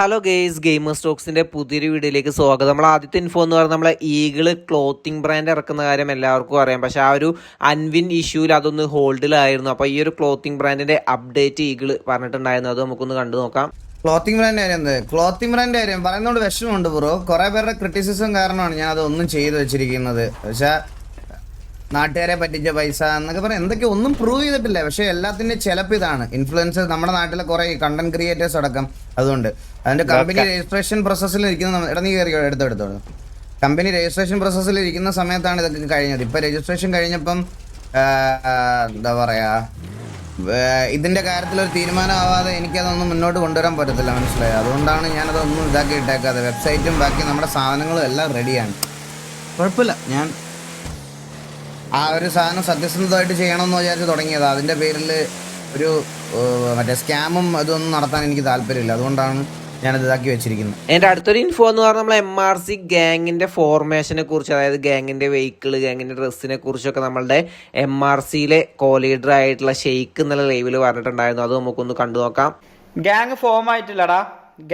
Hello guys, gamer സ്റ്റോക്സിൻ്റെ പുതിയൊരു വീഡിയോയിലേക്ക് സ്വാഗതം. നമ്മൾ ആദ്യത്തെ ഇൻഫോ എന്ന് പറഞ്ഞാൽ നമ്മളെ ഈഗിള് ക്ലോത്തിങ് ബ്രാൻഡ് ഇറക്കുന്ന കാര്യം എല്ലാവർക്കും അറിയാം. പക്ഷേ ആ ഒരു അൻവിൻ ഇഷ്യൂവിൽ അതൊന്ന് ഹോൾഡിലായിരുന്നു. അപ്പോൾ ഈ ഒരു ക്ലോത്തിങ് ബ്രാൻഡിൻ്റെ അപ്ഡേറ്റ് ഈഗിള് പറഞ്ഞിട്ടുണ്ടായിരുന്നു. അത് നമുക്കൊന്ന് കണ്ടു നോക്കാം. ക്ലോത്തിങ് ബ്രാൻഡ് കാര്യം പറയുന്നതുകൊണ്ട് വിഷമമുണ്ട് ബ്രോ. കുറെ പേരുടെ ക്രിറ്റിസിസം കാരണമാണ് ഞാൻ അത് ഒന്നും ചെയ്തു വെച്ചിരിക്കുന്നത്. പക്ഷേ നാട്ടുകാരെ പറ്റിച്ച പൈസ എന്നൊക്കെ പറയാം, എന്തൊക്കെ ഒന്നും പ്രൂവ് ചെയ്തിട്ടില്ല. പക്ഷേ എല്ലാത്തിൻ്റെ ചിലപ്പോൾ ഇതാണ് ഇൻഫ്ലുവൻസർ, നമ്മുടെ നാട്ടിലെ കുറേ കണ്ടന്റ് ക്രിയേറ്റേഴ്സ് അടക്കം. അതുകൊണ്ട് അതിൻ്റെ കമ്പനി രജിസ്ട്രേഷൻ പ്രോസസ്സിൽ ഇരിക്കുന്ന നീ കയറി എടുത്തോളൂ. കമ്പനി രജിസ്ട്രേഷൻ പ്രോസസ്സിൽ ഇരിക്കുന്ന സമയത്താണ് ഇതൊക്കെ കഴിഞ്ഞത്. ഇപ്പോൾ രജിസ്ട്രേഷൻ കഴിഞ്ഞപ്പം എന്താ പറയുക, ഇതിൻ്റെ കാര്യത്തിലൊരു തീരുമാനമാവാതെ എനിക്കതൊന്നും മുന്നോട്ട് കൊണ്ടുവരാൻ പറ്റത്തില്ല, മനസ്സിലായി. അതുകൊണ്ടാണ് ഞാനതൊന്നും ഇതാക്കി ഇട്ടേക്കാതെ. വെബ്സൈറ്റും ബാക്കി നമ്മുടെ സാധനങ്ങളും എല്ലാം റെഡിയാണ്, കുഴപ്പമില്ല. ഞാൻ ആ ഒരു സാധനം സത്യസന്ധമായിട്ട് ചെയ്യണമെന്ന് വിചാരിച്ച് തുടങ്ങിയത്. അതിൻ്റെ പേരിൽ ഒരു മറ്റേ സ്കാമും അതൊന്നും നടത്താൻ എനിക്ക് താല്പര്യമില്ല. അതുകൊണ്ടാണ് ഞാനത് ഇതാക്കി വെച്ചിരിക്കുന്നത്. എൻ്റെ അടുത്തൊരു ഇൻഫോ എന്ന് പറഞ്ഞാൽ നമ്മൾ MRC ഗാങ്ങിൻ്റെ ഫോർമേഷനെ കുറിച്ച്, അതായത് ഗാങ്ങിൻ്റെ വെഹിക്കിൾ, ഗാങ്ങിൻ്റെ ഡ്രസ്സിനെ കുറിച്ചൊക്കെ നമ്മളുടെ MRCയിലെ കോ ലീഡർ ആയിട്ടുള്ള ഷെയ്ക്ക് എന്നുള്ള ലൈവിൽ പറഞ്ഞിട്ടുണ്ടായിരുന്നു. അത് നമുക്കൊന്ന് കണ്ടു നോക്കാം. ഗാങ് ഫോം ആയിട്ടില്ലടാ.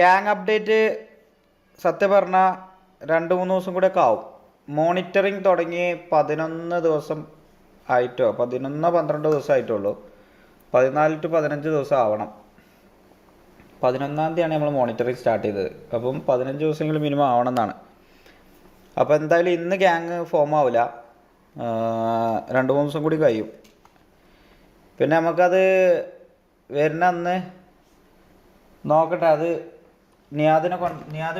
ഗാങ് അപ്ഡേറ്റ് സത്യം പറഞ്ഞാൽ 2-3 ദിവസം കൂടെ ഒക്കെ ആവും. മോണിറ്ററിങ് തുടങ്ങി 11 ദിവസം ആയിട്ടോ, 11-12 ദിവസം ആയിട്ടുള്ളൂ. 14 to 15 ദിവസം ആവണം. 11-ാം തീയതിയാണ് നമ്മൾ മോണിറ്ററിങ് സ്റ്റാർട്ട് ചെയ്തത്. അപ്പം 15 ദിവസമെങ്കിലും മിനിമം ആവണം എന്നാണ്. അപ്പോൾ എന്തായാലും ഇന്ന് ഗ്യാങ് ഫോം ആവില്ല, 2-3 ദിവസം കൂടി കഴിയും. പിന്നെ നമുക്കത് വരുന്ന അന്ന് നോക്കട്ടെ. അത് നിയാദ്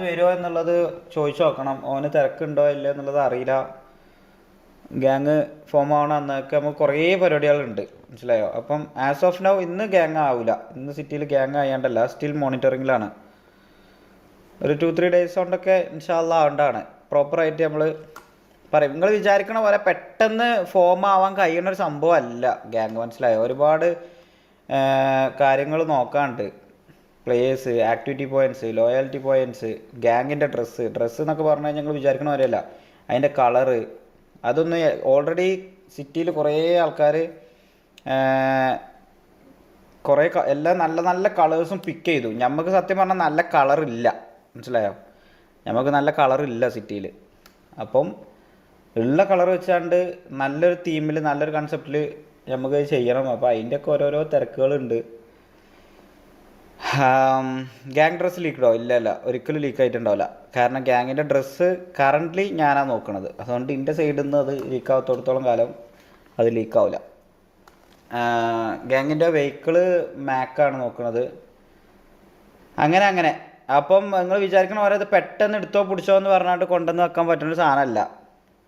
വരുമോ എന്നുള്ളത് ചോദിച്ചു നോക്കണം. ഓന് തിരക്കുണ്ടോ ഇല്ല എന്നുള്ളത് അറിയില്ല. ഗ്യാങ് ഫോം ആവണം അന്നൊക്കെ നമുക്ക് കുറേ പരിപാടികളുണ്ട്, മനസ്സിലായോ. അപ്പം ആസ് ഓഫ് നൗ ഇന്ന് ഗ്യാങ് ആവില്ല. ഇന്ന് സിറ്റിയിൽ ഗ്യാങ് ആയാണ്ടല്ല, സ്റ്റിൽ മോണിറ്ററിങ്ങിലാണ്. ഒരു 2-3 ഡേയ്സ് കൊണ്ടൊക്കെ ഇൻഷാല്ലാ ആവേണ്ടതാണ്. പ്രോപ്പറായിട്ട് നമ്മൾ പറയും. നിങ്ങൾ വിചാരിക്കണ പോലെ പെട്ടെന്ന് ഫോം ആവാൻ കഴിയുന്ന ഒരു സംഭവം അല്ല ഗ്യാങ്, മനസ്സിലായോ. ഒരുപാട് കാര്യങ്ങൾ നോക്കാണ്ട്. Players, activity points, loyalty points, ഗ്യാങ്ങിൻ്റെ ഡ്രസ്സ് എന്നൊക്കെ പറഞ്ഞു കഴിഞ്ഞാൽ ഞങ്ങൾ വിചാരിക്കണ പോലെയല്ല. അതിൻ്റെ കളറ്, അതൊന്നും ഓൾറെഡി സിറ്റിയിൽ കുറേ ആൾക്കാർ കുറേ എല്ലാം നല്ല നല്ല കളേഴ്സും പിക്ക് ചെയ്തു. നമുക്ക് സത്യം പറഞ്ഞാൽ നല്ല കളറില്ല, മനസ്സിലായോ. നമുക്ക് നല്ല കളറില്ല സിറ്റിയിൽ. അപ്പം ഉള്ള കളർ വെച്ചാണ്ട് നല്ലൊരു തീമിൽ നല്ലൊരു കൺസെപ്റ്റിൽ നമുക്ക് ചെയ്യണം. അപ്പോൾ അതിൻ്റെയൊക്കെ ഓരോരോ തിരക്കുകളുണ്ട്. Gang dress ലീക്കഡോ? ഇല്ല, ഒരിക്കലും ലീക്ക് ആയിട്ടുണ്ടാവില്ല. കാരണം ഗ്യാങ്ങിൻ്റെ ഡ്രസ്സ് കറൻ്റ്ലി ഞാനാണ് നോക്കണത്. അതുകൊണ്ട് എൻ്റെ സൈഡിൽ നിന്ന് അത് ലീക്കാവത്തോടത്തോളം കാലം അത് ലീക്കാവില്ല. ഗ്യാങ്ങിൻ്റെ വെഹിക്കിള് മാക്കാണ് നോക്കുന്നത്. അങ്ങനെ അപ്പം നിങ്ങൾ വിചാരിക്കണ പോലെ അത് പെട്ടെന്ന് എടുത്തോ പിടിച്ചോ എന്ന് പറഞ്ഞിട്ട് കൊണ്ടുവന്ന് വെക്കാൻ പറ്റുന്നൊരു സാധനമല്ല.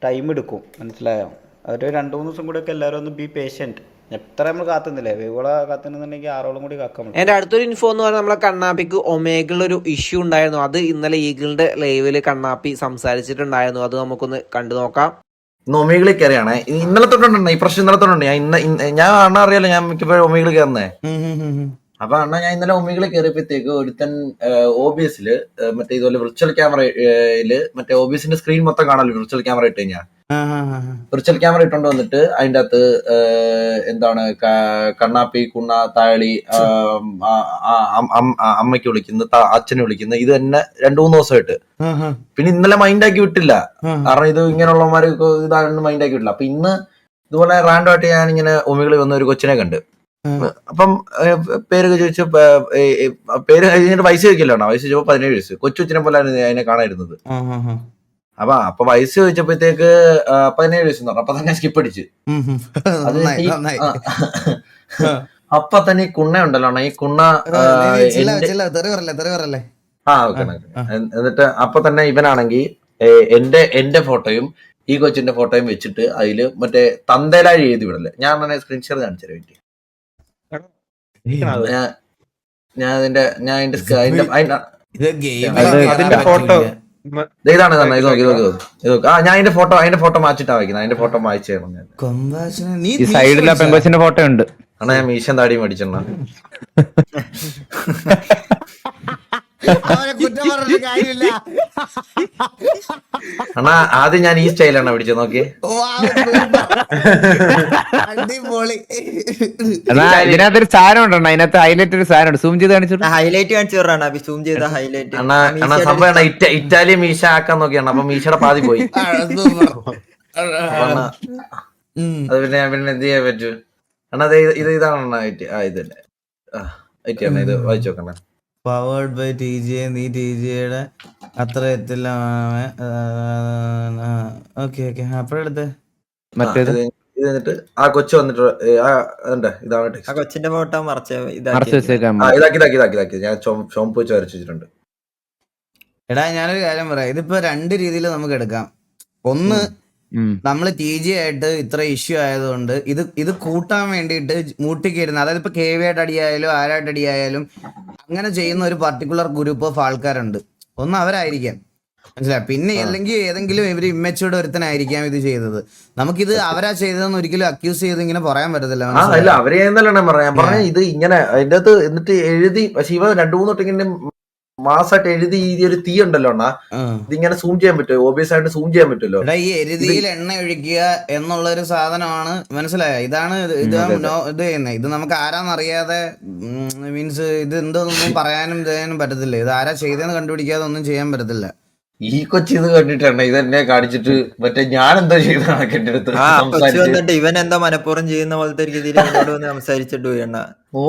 ടൈം എടുക്കും, മനസ്സിലായോ. ഒരു 2-3 ദിവസം കൂടെയൊക്കെ എല്ലാവരും ഒന്ന് ബി പേഷ്യൻറ്റ്. എത്ര നമ്മൾ കാത്തുന്നില്ലേ, വേഗോളെ കാത്തുന്നുണ്ടെങ്കിൽ 6 കൂടി കാക്കാം. എൻ്റെ അടുത്തൊരു ഇൻഫോ എന്ന് പറഞ്ഞാൽ നമ്മളെ കണ്ണാപ്പിക്ക് ഒമേഗിളൊരു ഇഷ്യൂ ഉണ്ടായിരുന്നു. അത് ഇന്നലെ ഈഗിളിൻ്റെ ലൈവിൽ കണ്ണാപ്പി സംസാരിച്ചിട്ടുണ്ടായിരുന്നു. അത് നമുക്കൊന്ന് കണ്ടു നോക്കാം. ഇന്ന് ഒമേഗിളിൽ കയറിയാണ്. ഇന്നലെ തൊട്ടുണ്ട് ഈ പ്രശ്നം, ഇന്നലെ തൊട്ടുണ്ട്. ഞാൻ അണ്ണ അറിയാലോ, ഞാൻ മിക്കപ്പോഴും ഒമേഗിൾ കയറുന്നേ. അപ്പൊ അണ്ണ ഞാൻ ഇന്നലെ ഒമേഗിളിൽ കയറിയപ്പോഴത്തേക്ക് ഒരുത്തൻ OBSല് മറ്റേ ഇതുപോലെ വിർച്വൽ ക്യാമറയില് മറ്റേ OBSന്റെ സ്ക്രീൻ മൊത്തം കാണാമല്ലോ വിർച്വൽ ക്യാമറ ഇട്ട് കഴിഞ്ഞാൽ. വിർച്വൽ ക്യാമറ ഇട്ടുകൊണ്ട് വന്നിട്ട് അതിൻ്റെ അകത്ത് എന്താണ് കണ്ണാപ്പി, കുണ്ണ, താളി, അമ്മയ്ക്ക് വിളിക്കുന്നു, അച്ഛനെ വിളിക്കുന്നു. ഇത് തന്നെ 2-3 ദിവസമായിട്ട്. പിന്നെ ഇന്നലെ മൈൻഡാക്കി വിട്ടില്ല, കാരണം ഇത് ഇങ്ങനെയുള്ളവന്മാര് ഇതാണെന്ന് മൈൻഡാക്കി വിട്ടില്ല. അപ്പൊ ഇന്ന് ഇതുപോലെ റാൻഡം ആയിട്ട് ഞാൻ ഇങ്ങനെ ഒമികളിൽ വന്ന ഒരു കൊച്ചിനെ കണ്ട്. അപ്പം പേരൊക്കെ ചോദിച്ചു, പേര് കഴിഞ്ഞിട്ട് വയസ്സ് ചോദിക്കല്ലോ. വയസ്സ് ചോദിച്ചപ്പോ 17 വയസ്സ്. കൊച്ചുകൊച്ചിനെ പോലെ അതിനെ കാണായിരുന്നത്. അപ്പൊ വയസ്സ് ചോദിച്ചപ്പോഴത്തേക്ക് 17 വയസ്സ് പറഞ്ഞു. അപ്പൊ തന്നെ സ്കിപ്പ് അടിച്ച്. അപ്പൊ തന്നെ ഈ കുണ്ണ ഉണ്ടല്ലോ, ഈ കുണ്ണ എന്നിട്ട് അപ്പൊ തന്നെ ഇവനാണെങ്കിൽ എന്റെ ഫോട്ടോയും ഈ കൊച്ചിന്റെ ഫോട്ടോയും വെച്ചിട്ട് അതില് മറ്റേ തന്തേലാഴി എഴുതി വിടല്ലേ. ഞാൻ തന്നെ സ്ക്രീൻഷോട്ട് കാണിച്ചു വേണ്ടി. ഞാൻ അതിന്റെ ഫോട്ടോ ഇതാണ് തന്നെ. ഇത് ഞാൻ അതിന്റെ ഫോട്ടോ മാച്ചിട്ടാ വയ്ക്കുന്നത്. അതിന്റെ ഫോട്ടോ മായിച്ചു തരണം. ഞാൻ സൈഡിലെ പെങ്കൊച്ചിന്റെ ഫോട്ടോ ഉണ്ട്. ആണോ, ഞാൻ മീശൻ താടി മേടിച്ചെണ്ണ. അവനെ കുറ്റം പറഞ്ഞിട്ട് കാര്യമില്ല. അണ്ണാ ആദ്യം ഞാൻ ഈ സ്റ്റൈലാണ് പിടിച്ചത്, നോക്കി. Wow, super. അടിപൊളി. ഇതിനകത്തൊരു സാധനം ഉണ്ടോ? അതിനകത്ത് ഹൈലൈറ്റ് ഒരു സാധനം ഉണ്ട്, സൂം ചെയ്ത് കാണിച്ചിട്ട്. ഹൈലൈറ്റ് കാണിച്ചു പറഞ്ഞ സൂം ചെയ്ത ഹൈലൈറ്റ്. അണ്ണാ സംഭവം ഇറ്റാലിയൻ മീശ ആക്കാൻ നോക്കിയാണ്, അപ്പൊ മീശയുടെ പാതി പോയി. Super. അപ്പൊ അണ്ണാ അത് പിന്നെ എന്ത് ചെയ്യാൻ പറ്റൂ അണ്ണാ? ഇതാണ് ഇതല്ലേ ഇത് വായിച്ചു നോക്കണേ. Powered by TGA. നീ TGAയുടെ അത്ര എത്തില്ല. ഓക്കെ ഓക്കെ, അപ്പഴെടുത്ത് മറ്റേത് ഇത് എന്നിട്ട് ആ കൊച്ചു വന്നിട്ട് ഇതാണ് ആ ടെക്സ്റ്റ്. കൊച്ചിന്റെ ഫോട്ടോ മറച്ച് മറച്ചു വെച്ചേക്കാൻ. ഇതാക്കി ഞാൻ ചോമ്പ് വെച്ച് വരച്ചു വെച്ചിട്ടുണ്ട്. എടാ ഞാനൊരു കാര്യം പറയാം, ഇതിപ്പോ രണ്ട് രീതിയിൽ നമുക്ക് എടുക്കാം. ഒന്ന്, നമ്മൾ TGA ആയിട്ട് ഇത്ര ഇഷ്യൂ ആയതുകൊണ്ട് ഇത് കൂട്ടാൻ വേണ്ടിയിട്ട് മൂട്ടിക്കരുന്ന, അതായത് ഇപ്പൊ KV ആയിട്ട് അടിയായാലും ആരായിട്ട് അടിയായാലും അങ്ങനെ ചെയ്യുന്ന ഒരു പർട്ടിക്കുലർ ഗ്രൂപ്പ് ഓഫ് ആൾക്കാരുണ്ട്. ഒന്ന് അവരായിരിക്കാം, മനസ്സിലായി. പിന്നെ അല്ലെങ്കിൽ ഏതെങ്കിലും ഇവര് ഇമ്മച്ചൂടെ ഒരുത്തനായിരിക്കാം ഇത് ചെയ്തത്. നമുക്കിത് അവരാ ചെയ്തതെന്ന് ഒരിക്കലും അക്യൂസ് ചെയ്ത് ഇങ്ങനെ പറയാൻ പറ്റത്തില്ല. അല്ല അവരെ എന്നല്ലാണ് പറയാൻ പറഞ്ഞ ഇത് ഇങ്ങനെ അതിന്റെ അകത്ത് എന്നിട്ട് എഴുതി. പക്ഷെ ഇവ 2-3 തൊട്ട് ഇങ്ങനെ മാസമായിട്ട് എഴുതി ഈ ഒരു തീ ഉണ്ടല്ലോ അണ്ണാ, ഇതിങ്ങനെ സൂം ചെയ്യാൻ പറ്റുമോ? ഓബിയസ് ആയിട്ട് സൂം ചെയ്യാൻ പറ്റുമല്ലോ. ഈ എരുതിയിൽ എണ്ണ ഒഴിക്കുക എന്നുള്ള ഒരു സാധനമാണ്, മനസ്സിലായ? ഇതാണ് ഇത് ചെയ്യുന്നത്. ഇത് നമുക്ക് ആരാന്നറിയാതെ മീൻസ് ഇത് എന്തോന്നും പറയാനും ചെയ്യാനും പറ്റത്തില്ല. ഇത് ആരാ ചെയ്തെന്ന് കണ്ടുപിടിക്കാതെ ഒന്നും ചെയ്യാൻ പറ്റത്തില്ല. ഈ കൊച്ചി ഇത് കണ്ടിട്ടാണ് ഇതെന്നെ കാണിച്ചിട്ട് മറ്റേ ഞാൻ എന്തോ ചെയ്താണ് എന്റെ അടുത്ത് വന്നിട്ട് ഇവൻ എന്താ മനഃപൂർവ്വം ചെയ്യുന്ന പോലത്തെ രീതിയിൽ എന്നോട് വന്ന് സംസാരിച്ചിട്ട് പോയണ്ണ. ഓ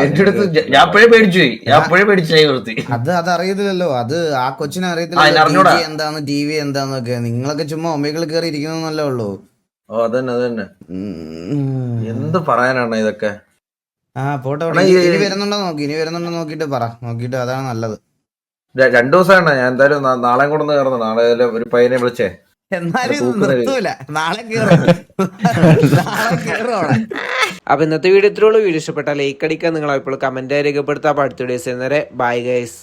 എന്റെ അടുത്ത് ഞാൻ അപ്പോഴേ പേടിച്ചു പോയി. ഞാൻ അപ്പോഴേ പേടിച്ചായി നിർത്തി. അതറിയത്തില്ലല്ലോ, അത് ആ കൊച്ചിനെ അറിയത്തില്ല എന്താന്ന് TV എന്താന്നൊക്കെ. നിങ്ങളൊക്കെ ചുമ്മാ ഒമേകൾ കയറി ഇരിക്കുന്നല്ലേ ഉള്ളൂ. ഓ അതന്നെ എന്ത് പറയാനാണ് ഇതൊക്കെ. പോട്ടെ, ഇനി വരുന്നുണ്ടോ നോക്കിട്ട് പറ. നോക്കിട്ട് അതാണ് നല്ലത്. 2 ദിവസമാണ് ഞാൻ എന്തായാലും നാളെ കൊണ്ടു കയറുന്നു. നാളെ ഒരു പയ്യനെ വിളിച്ചേ. എന്നാലും നിർത്തൂല, നാളെ കേറും. അപ്പൊ ഇന്നത്തെ വീഡിയോ ഇത്രയുള്ളൂ. വീഡിയോ ഇഷ്ടപ്പെട്ടാൽ ലൈക്ക് അടിക്കാൻ, നിങ്ങൾ ഇപ്പോൾ കമന്റ് രേഖപ്പെടുത്താൻ. അടുത്ത വീഡിയോസ് ബൈ ഗൈസ്.